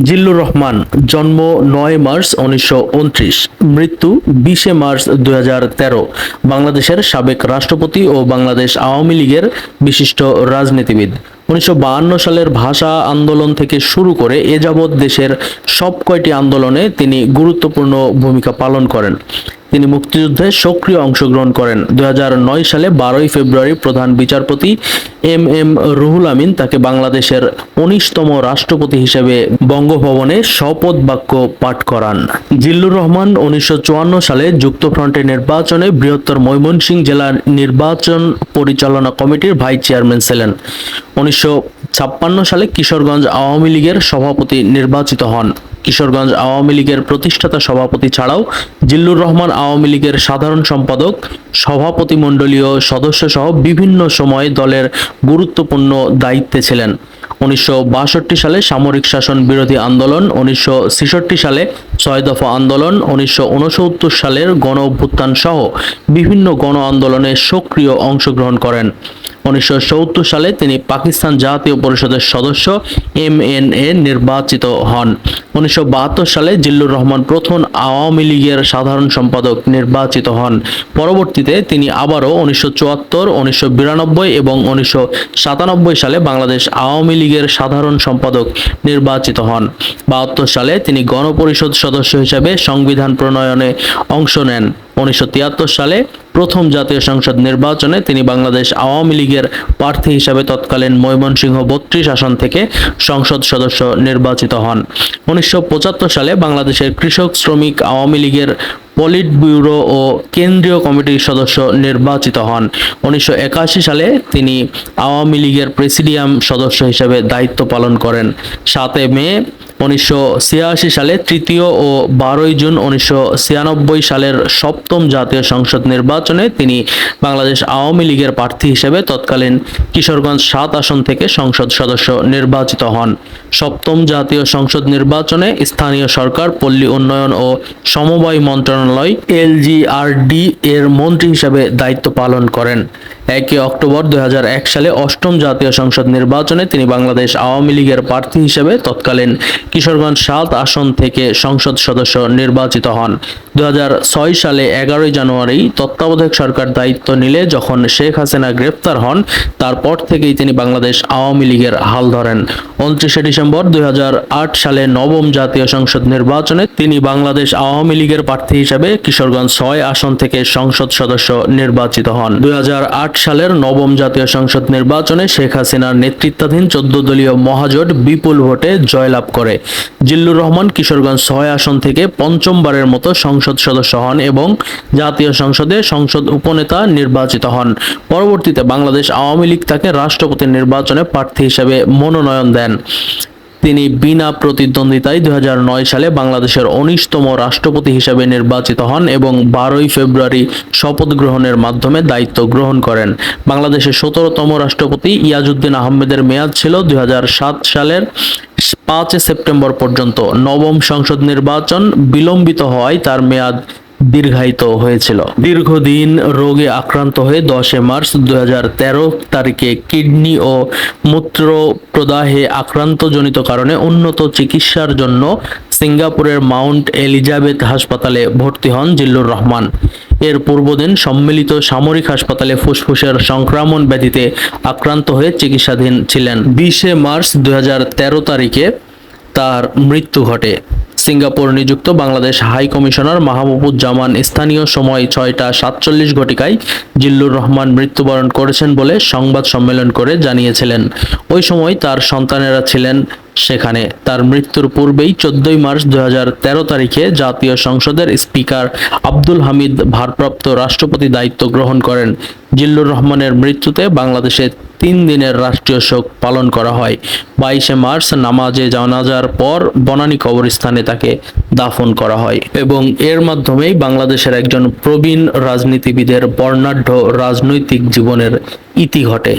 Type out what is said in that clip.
জিল্লুর রহমান, জন্ম ৯ মার্চ ১৯২৯, মৃত্যু ২০ মার্চ ২০১৩, বাংলাদেশের সাবেক রাষ্ট্রপতি ও বাংলাদেশ আওয়ামী লীগের বিশিষ্ট রাজনীতিবিদ। ১৯৫২ সালের ভাষা আন্দোলন থেকে শুরু করে এ যাবৎ দেশের সব কয়টি আন্দোলনে তিনি গুরুত্বপূর্ণ ভূমিকা পালন করেন। তিনি মুক্তিযুদ্ধে সক্রিয় অংশগ্রহণ করেন। ২০০৯ সালে ১২ ফেব্রুয়ারি প্রধান বিচারপতি এম রুহুল আমিন তাকে বাংলাদেশের ১৯তম রাষ্ট্রপতি হিসেবে বঙ্গভবনে শপথ বাক্য পাঠ করান। জিল্লুর রহমান ১৯৫৪ সালে যুক্তফ্রন্টের নির্বাচনে বৃহত্তর ময়মনসিংহ জেলা নির্বাচন পরিচালনা কমিটির ভাইস চেয়ারম্যান ছিলেন। ১৯৫৬ সালে কিশোরগঞ্জ আওয়ামী লীগের সভাপতি নির্বাচিত হন। কিশোরগঞ্জ আওয়ামী লীগের প্রতিষ্ঠাতা সভাপতি ছাড়াও জিল্লুর রহমান আওয়ামী লীগের সাধারণ সম্পাদক, সভাপতিমণ্ডলীয় সদস্য সহ বিভিন্ন সময়ে দলের গুরুত্বপূর্ণ দায়িত্বে ছিলেন। ১৯৬২ সালে সামরিক শাসন বিরোধী আন্দোলন, ১৯৬৬ সালে ৬ দফা আন্দোলন, ১৯৬৯ সালের গণ অভ্যুত্থান সহ বিভিন্ন গণ আন্দোলনে সক্রিয় অংশগ্রহণ করেন। ১৯৭০ সালে তিনি পাকিস্তান জাতীয় পরিষদের সদস্য MNA নির্বাচিত হন। ১৯৭২ সালে জিল্লুর রহমান প্রথম আওয়ামী লীগের সাধারণ সম্পাদক নির্বাচিত হন। পরবর্তীতে তিনি আবারও ১৯৭৪, ১৯৯২ এবং ১৯৯৭ সালে বাংলাদেশ আওয়ামী লীগের সাধারণ সম্পাদক নির্বাচিত হন। ৭২ সালে তিনি গণপরিষদ সদস্য হিসেবে সংবিধান প্রণয়নে অংশ নেন। ১৯৭৩ সালে প্রথম জাতীয় সংসদ নির্বাচনে তিনি বাংলাদেশ আওয়ামী লীগের প্রার্থী হিসেবে তৎকালীন ময়মনসিংহ ৩২ আসন থেকে সংসদ সদস্য নির্বাচিত হন। ১৯৭৫ সালে বাংলাদেশের কৃষক শ্রমিক আওয়ামী লীগের পলিট ব্যুরো ও কেন্দ্রীয় কমিটির সদস্য নির্বাচিত হন। ১৯৮১ সালে তিনি আওয়ামী লীগের প্রেসিডিয়াম সদস্য হিসেবে দায়িত্ব পালন করেন। ৭ মে ১৯৮৬ সালে তৃতীয় ও ১২ জুন ১৯৯৬ সালের সপ্তম জাতীয় সংসদ নির্বাচনে তিনি বাংলাদেশ আওয়ামী লীগের প্রার্থী হিসেবে তৎকালীন কিশোরগঞ্জ ৭ আসন থেকে সংসদ সদস্য নির্বাচিত হন। সপ্তম জাতীয় সংসদ নির্বাচনে স্থানীয় সরকার, পল্লী উন্নয়ন ও সমবায় মন্ত্রণালয় LGRD এর মন্ত্রী হিসেবে দায়িত্ব পালন করেন। ১ অক্টোবর ২০০১ সালে অষ্টম জাতীয় সংসদ নির্বাচনে তিনি বাংলাদেশ আওয়ামী লীগের প্রার্থী হিসেবে তৎকালীন কিশোরগঞ্জ ৭ আসন থেকে সংসদ সদস্য নির্বাচিত হন। ২০০৬ সালে ১১ জানুয়ারি তত্ত্বাবধায়ক সরকার দায়িত্ব নিলে যখন শেখ হাসিনা গ্রেপ্তার হন, তারপর থেকেই তিনি বাংলাদেশ আওয়ামী লীগের হাল ধরেন। ২৯ ডিসেম্বর ২০০৮ সালে নবম জাতীয় সংসদ নির্বাচনে তিনি বাংলাদেশ আওয়ামী লীগের প্রার্থী হিসেবে কিশোরগঞ্জ ৬ আসন থেকে সংসদ সদস্য নির্বাচিত হন। ২০০৮ সালের নবম জাতীয় সংসদ নির্বাচনে শেখ হাসিনার নেতৃত্বাধীন ১৪ দলীয় মহাজোট বিপুল ভোটে জয়লাভ করে। জিল্লুর রহমান কিশোরগঞ্জ ৬ আসন থেকে পঞ্চমবারের মতো সংসদ সদস্য হন এবং জাতীয় সংসদে সংসদ উপনেতা নির্বাচিত হন। পরবর্তীতে বাংলাদেশ আওয়ামী লীগ তাকে রাষ্ট্রপতি নির্বাচনে প্রার্থী হিসেবে মনোনয়ন দেন। তিনি বিনা প্রতিদ্বন্দ্বিতায় ২০০৯ সালে বাংলাদেশের ১৯তম রাষ্ট্রপতি হিসেবে নির্বাচিত হন এবং ১২ ফেব্রুয়ারি শপথ গ্রহণের মাধ্যমে দায়িত্ব গ্রহণ করেন। বাংলাদেশের ১৭তম রাষ্ট্রপতি ইয়াজউদ্দিন আহমেদের মেয়াদ ছিল ২০০৭ সালের ৫ সেপ্টেম্বর পর্যন্ত। নবম সংসদ নির্বাচন বিলম্বিত হওয়ায় তার মেয়াদ দীর্ঘায়িত হয়েছিল। দীর্ঘদিন রোগে আক্রান্ত হয়ে ১০ মার্চ ২০১৩ তারিখে কিডনি ও মূত্র প্রদাহে আক্রান্তজনিত কারণে উন্নত চিকিৎসার জন্য সিঙ্গাপুরের মাউন্ট এলিজাবেথ হাসপাতালে ভর্তি হন জিল্লুর রহমান। এর পূর্বদিন সম্মিলিত সামরিক হাসপাতালে ফুসফুসের সংক্রমণ ব্যাধিতে আক্রান্ত হয়ে চিকিৎসাধীন ছিলেন। ২০ মার্চ ২০১৩ তারিখে তার মৃত্যু ঘটে। সিঙ্গাপুর নিযুক্ত বাংলাদেশ হাই কমিশনার মাহবুবুজ্জামান স্থানীয় সময় ৬টা ৪৭ ঘটিকায় জিল্লুর রহমান মৃত্যুবরণ করেছেন বলে সংবাদ সম্মেলন করে জানিয়েছিলেন। ওই সময় তার সন্তানেরা ছিলেন সেখানে। তার মৃত্যুর পূর্বেই ১৪ মার্চ ২০১৩ তারিখে জাতীয় সংসদের স্পিকার আব্দুল হামিদ ভারপ্রাপ্ত রাষ্ট্রপতি দায়িত্ব গ্রহণ করেন। জিল্লুর রহমানের মৃত্যুতে বাংলাদেশে ৩ দিনের রাষ্ট্রীয় শোক পালন করা হয়। ২২ মার্চ নামাজে জানাজার পর বনানী কবরস্থানে তাকে দাফন করা হয় এবং এর মাধ্যমেই বাংলাদেশের একজন প্রবীণ রাজনীতিবিদের বর্ণাঢ্য রাজনৈতিক জীবনের ইতি ঘটে।